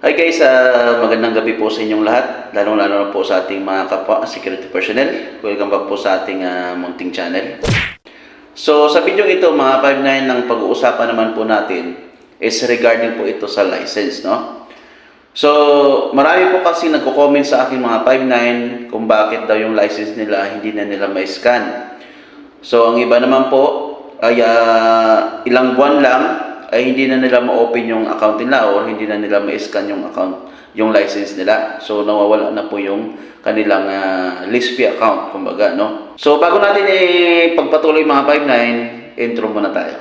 Hi guys, magandang gabi po sa inyong lahat, lalong-lalo na po sa ating mga kapwa security personnel. Welcome back po sa ating munting channel. So sa video ito mga 5-9, ang pag-uusapan naman po natin is regarding po ito sa license, no? So marami po kasi nagko-comment sa akin mga 5-9 kung bakit daw yung license nila hindi na nila ma-scan. So ang iba naman po ay ilang buwan lang ay hindi na nila ma-open yung account nila or hindi na nila ma-scan yung account, yung license nila. So nawawala na po yung kanilang list fee account, kumbaga, no? So bago natin pagpatuloy mga 5-9, intro muna tayo.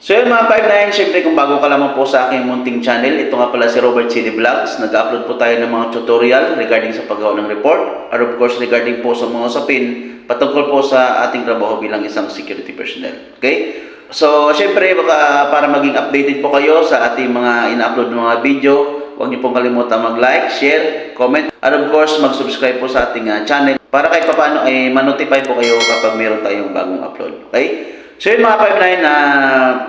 So yun mga 5-9, syempre kung bago ka lamang po sa aking munting channel, ito nga pala si Robert CD Vlogs. Nag-upload po tayo ng mga tutorial regarding sa paggawa ng report, or of course regarding po sa mga usapin patungkol po sa ating trabaho bilang isang security personnel. Okay? So syempre para maging updated po kayo sa ating mga ina-upload ng mga video, huwag niyo pong kalimutan mag-like, share, comment, and of course mag-subscribe po sa ating channel para kahit paano ay ma-notify po kayo kapag meron tayong bagong upload. Okay? So yun mga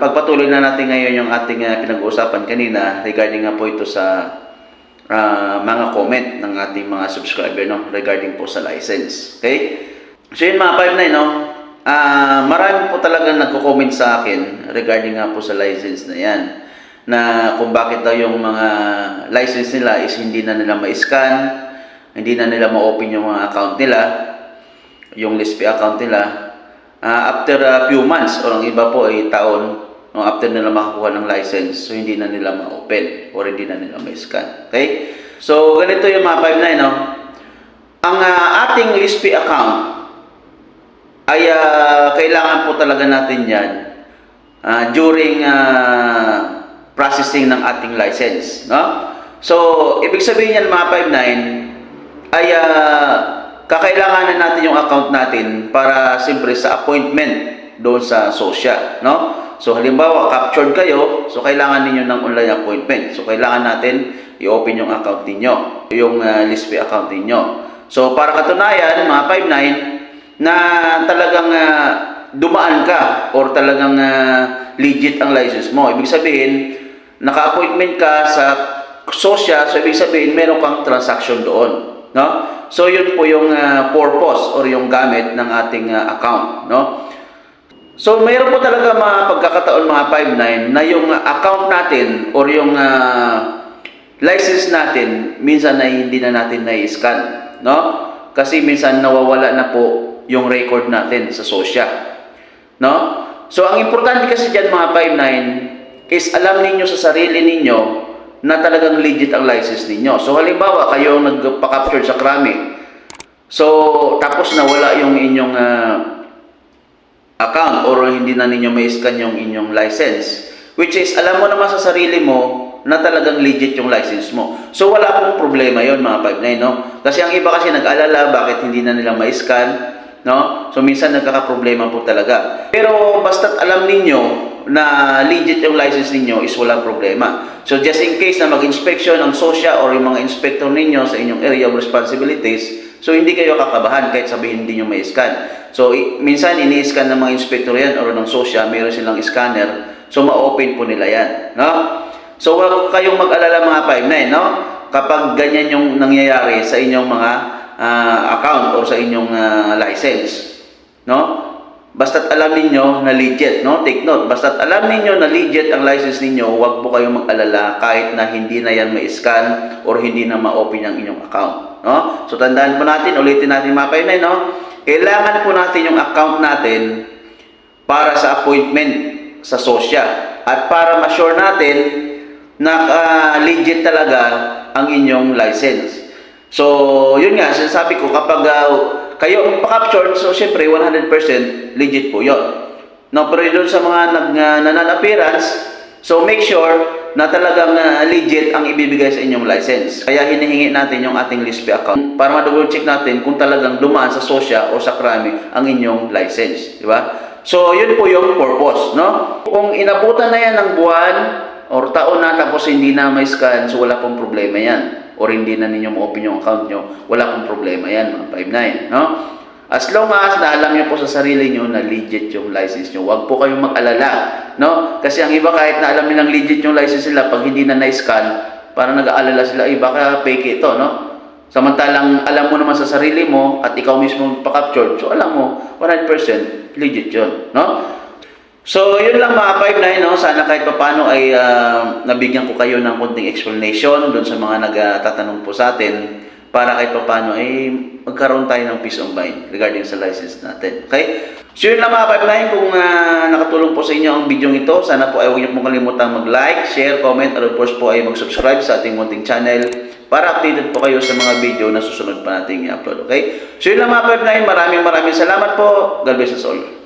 5-9, pagpatuloy na natin ngayon yung ating pinag-uusapan kanina regarding nga po ito sa mga comment ng ating mga subscriber, no, regarding po sa license. Okay? So yun mga 5-9, no, marami po talaga nagko-comment sa akin regarding nga po sa license na yan, na kung bakit daw yung mga license nila is hindi na nila ma-scan, hindi na nila ma-open yung mga account nila, yung list fee account nila. After a few months or ang iba po ay taon, no, after nila makakuha ng license, so hindi na nila ma-open or hindi na nila ma-scan. Okay? So ganito yung mga 5-9, no? Ang ating list fee account ay kailangan po talaga natin yan during processing ng ating license, no? So ibig sabihin yan mga 5-9 ay kakailanganan natin yung account natin para siyempre sa appointment doon sa SOSYA, no? So halimbawa captured kayo, so kailangan niyo ng online appointment. So kailangan natin i-open yung account niyo, yung list fee account niyo. So para katunayan mga 5-9 na talagang dumaan ka or talagang legit ang license mo. Ibig sabihin naka-appointment ka sa SOSYA, so ibig sabihin meron kang transaction doon, no? So yun po yung purpose or yung gamit ng ating account, no? So mayroon po talaga mga pagkakataon mga 5-9 na yung account natin or yung license natin minsan na hindi na natin na-scan, no? Kasi minsan nawawala na po yung record natin sa SOSYA, no? So ang importante kasi diyan mga 5-9 is alam niyo sa sarili niyo na talagang legit ang license ninyo. So halimbawa kayo nagpa-capture sa krami, so tapos nawala yung inyong account or hindi na ninyo ma-scan yung inyong license, which is alam mo naman sa sarili mo na talagang legit yung license mo. So wala pong problema yon mga 5-9, no? Kasi ang iba kasi nag-alala bakit hindi na nila ma-scan, no? So minsan nagkaka-problema po talaga. Pero basta't alam ninyo na legit yung license ninyo is walang problema. So just in case na mag-inspection ng SOSYA or yung mga inspector ninyo sa inyong area of responsibilities, so hindi kayo kakabahan kahit sabihin hindi nyo may scan. So minsan ini-scan ng mga inspector yan or ng SOSYA, mayroon silang scanner, so ma-open po nila yan, no? So wag kayong mag-alala mga 5-9, no? Kapag ganyan yung nangyayari sa inyong mga account or sa inyong license, no? Basta't alam niyo na legit, no? Take note, basta't alam niyo na legit ang license niyo, huwag po kayong mag-alala kahit na hindi na yan ma-scan or hindi na ma-open ang inyong account, no? So tandaan po natin, ulitin natin mga 5-9, no? Kailangan po natin yung account natin para sa appointment sa SOSYA at para ma-sure natin na legit talaga ang inyong license. So yun nga, sinasabi ko kapag kayo ang pa-captured, so syempre 100% legit po yun. No, pero doon sa mga non-appearance, so make sure na talagang legit ang ibibigay sa inyong license. Kaya hinihingi natin yung ating list fee account para ma-double check natin kung talagang dumaan sa SOSYA o sa krami ang inyong license, di ba? So yun po yung purpose, no? Kung inabutan na yan ng buwan or taon na tapos hindi na may scan, so wala pong problema yan. Or hindi na ninyo ma-open yung account nyo, wala pong problema yan, mga 5-9, no? As long as na alam nyo po sa sarili nyo na legit yung license nyo, huwag po kayong mag-alala no? Kasi ang iba kahit na alam nilang legit yung license nila, pag hindi na na-scan, parang nag-aalala sila, baka fake ito, no? Samantalang alam mo naman sa sarili mo at ikaw mismo pa-capture, so alam mo 100% legit yun, no? So, yun lang mga 5-9, no? Sana kahit papano ay nabigyan ko kayo ng konting explanation doon sa mga nagtatanong po sa atin para kahit papano ay magkaroon tayo ng peace of mind regarding sa license natin. Okay? So, yun lang mga 5-9. Kung nakatulong po sa inyo ang video ito, sana po ay huwag niyo pong kalimutan mag-like, share, comment, at of course po ay mag-subscribe sa ating munting channel para updated po kayo sa mga video na susunod pa nating i-upload. Okay? So, yun lang mga 5-9. Maraming salamat po. God bless us all.